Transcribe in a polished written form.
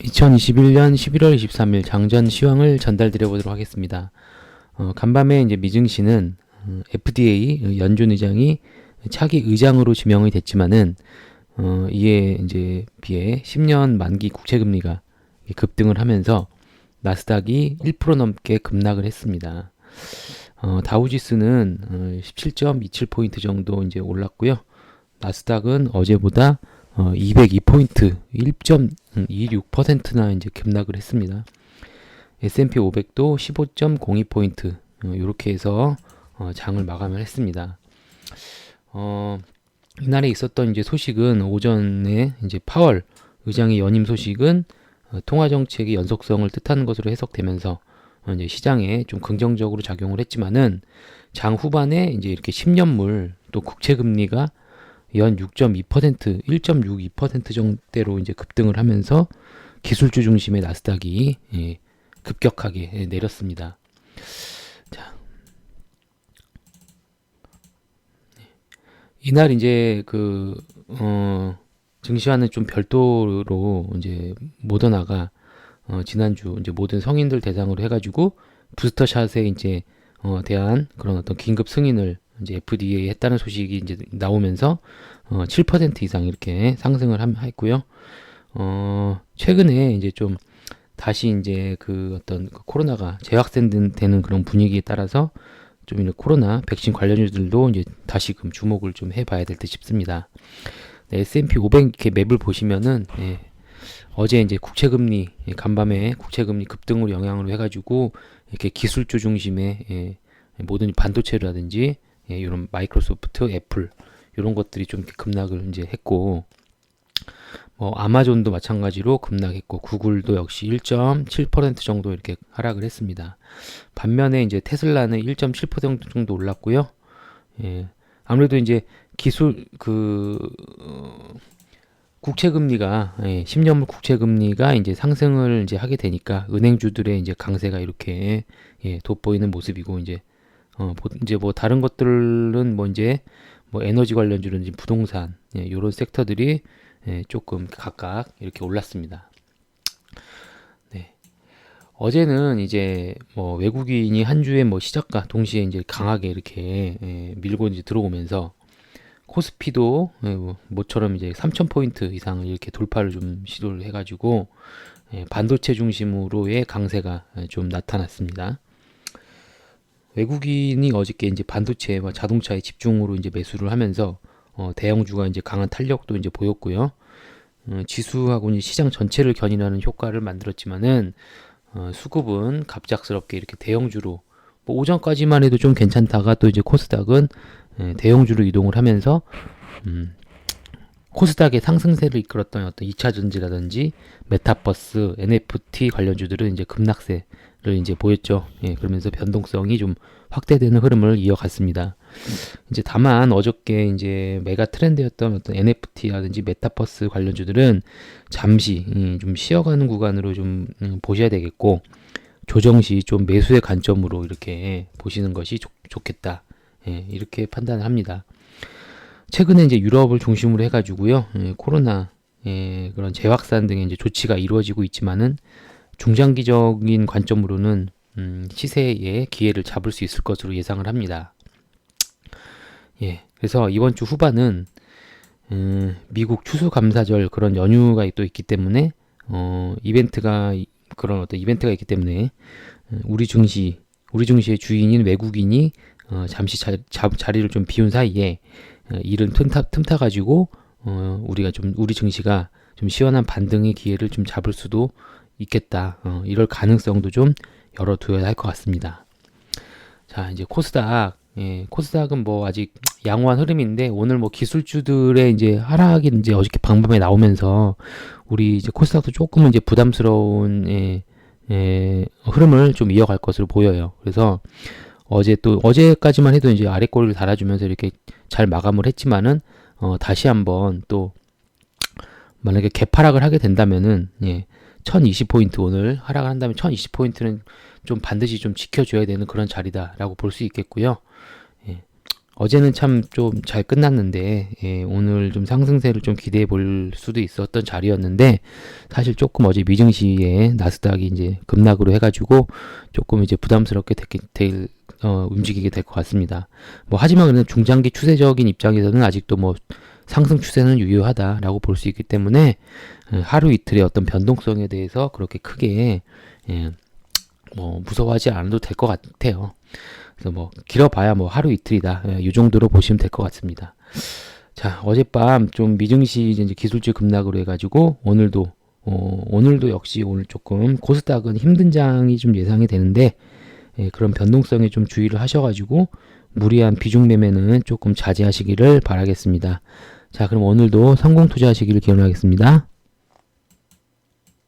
2021년 11월 23일 장전 시황을 전달드려 보도록 하겠습니다. 간밤에 이제 미증시는 FDA 연준 의장이 차기 의장으로 지명이 됐지만은 이에 이제 비해 10년 만기 국채 금리가 급등을 하면서 나스닥이 1% 넘게 급락을 했습니다. 다우지수는 17.27포인트 정도 이제 올랐고요. 나스닥은 어제보다 202포인트, 1.26%나 이제 급락을 했습니다. S&P 500도 15.02포인트, 이렇게 해서 장을 마감을 했습니다. 이날에 있었던 이제 소식은 오전에 이제 파월 의장의 연임 소식은 통화 정책의 연속성을 뜻하는 것으로 해석되면서 이제 시장에 좀 긍정적으로 작용을 했지만은 장 후반에 이제 이렇게 10년물 또 국채 금리가 연 6.2%, 1.62% 정도로 이제 급등을 하면서 기술주 중심의 나스닥이 급격하게 내렸습니다. 자, 이날 이제 증시와는 좀 별도로 이제 모더나가 지난주 이제 모든 성인들 대상으로 해가지고 부스터샷에 이제 대한 그런 어떤 긴급 승인을 이제 FDA 했다는 소식이 이제 나오면서 7% 이상 이렇게 상승을 했고요. 최근에 이제 좀 다시 이제 어떤 코로나가 재확산되는 그런 분위기에 따라서 좀 이런 코로나 백신 관련주들도 이제 다시금 주목을 좀 해봐야 될 듯 싶습니다. 네, S&P 500 이렇게 맵을 보시면은 어제 이제 국채금리 간밤에 국채금리 급등으로 영향으로 해가지고 이렇게 기술주 중심의 모든 반도체라든지 이런 마이크로소프트, 애플 이런 것들이 좀 급락을 이제 했고, 아마존도 마찬가지로 급락했고, 구글도 역시 1.7% 정도 이렇게 하락을 했습니다. 반면에 이제 테슬라는 1.7% 정도 올랐고요. 아무래도 이제 국채금리가 10년물 국채금리가 이제 상승을 이제 하게 되니까 은행주들의 이제 강세가 이렇게 돋보이는 모습이고, 이제 다른 것들은 이제 에너지 관련주는 부동산 이런 섹터들이 조금 각각 이렇게 올랐습니다. 네. 어제는 이제 외국인이 한 주에 시작과 동시에 이제 강하게 이렇게 밀고 이제 들어오면서 코스피도 모처럼 이제 3,000포인트 이상을 이렇게 돌파를 좀 시도를 해가지고 반도체 중심으로의 강세가 좀 나타났습니다. 외국인이 어저께 이제 반도체와 자동차에 집중으로 이제 매수를 하면서 대형주가 이제 강한 탄력도 이제 보였고요. 지수하고 이제 시장 전체를 견인하는 효과를 만들었지만은 수급은 갑작스럽게 이렇게 대형주로 오전까지만 해도 좀 괜찮다가 또 이제 코스닥은 대형주로 이동을 하면서 코스닥의 상승세를 이끌었던 어떤 2차 전지라든지 메타버스, NFT 관련주들은 이제 급락세를 이제 보였죠. 그러면서 변동성이 좀 확대되는 흐름을 이어갔습니다. 이제 다만 어저께 이제 메가 트렌드였던 어떤 NFT라든지 메타버스 관련주들은 잠시 좀 쉬어가는 구간으로 좀 보셔야 되겠고, 조정 시 좀 매수의 관점으로 이렇게 보시는 것이 좋겠다. 이렇게 판단을 합니다. 최근에 이제 유럽을 중심으로 해가지고요, 코로나 그런 재확산 등의 이제 조치가 이루어지고 있지만은 중장기적인 관점으로는 시세의 기회를 잡을 수 있을 것으로 예상을 합니다. 그래서 이번 주 후반은 미국 추수감사절 그런 연휴가 또 있기 때문에 그런 어떤 이벤트가 있기 때문에 우리 증시의 주인인 외국인이 잠시 자리를 좀 비운 사이에 이른 틈타 가지고 우리 증시가 좀 시원한 반등의 기회를 좀 잡을 수도 있겠다. 이럴 가능성도 좀 열어두어야 할 것 같습니다. 자, 이제 코스닥은 아직 양호한 흐름인데, 오늘 기술주들의 이제 하락이 이제 어저께 방밤에 나오면서 우리 이제 코스닥도 조금은 이제 부담스러운 흐름을 좀 이어갈 것으로 보여요. 그래서 어제까지만 해도 이제 아래 꼬리를 달아주면서 이렇게 잘 마감을 했지만은 다시 한번 또 만약에 개파락을 하게 된다면은 1020포인트 오늘 하락을 한다면 1020포인트는 좀 반드시 좀 지켜줘야 되는 그런 자리다라고 볼 수 있겠고요. 어제는 참 좀 잘 끝났는데 오늘 좀 상승세를 좀 기대해 볼 수도 있었던 자리였는데 사실 조금 어제 미증시에 나스닥이 이제 급락으로 해가지고 조금 이제 부담스럽게 움직이게 될 것 같습니다. 뭐 하지만 그냥 중장기 추세적인 입장에서는 아직도 뭐 상승 추세는 유효하다라고 볼 수 있기 때문에 하루 이틀의 어떤 변동성에 대해서 그렇게 크게 뭐 무서워하지 않아도 될 것 같아요. 그래서 뭐 길어봐야 뭐 하루 이틀이다. 이 정도로 보시면 될 것 같습니다. 자, 어젯밤 좀 미증시 이제 기술주 급락으로 해가지고 오늘도 역시 오늘 조금 코스닥은 힘든 장이 좀 예상이 되는데 그런 변동성에 좀 주의를 하셔가지고 무리한 비중 매매는 조금 자제하시기를 바라겠습니다. 자, 그럼 오늘도 성공 투자하시기를 기원하겠습니다.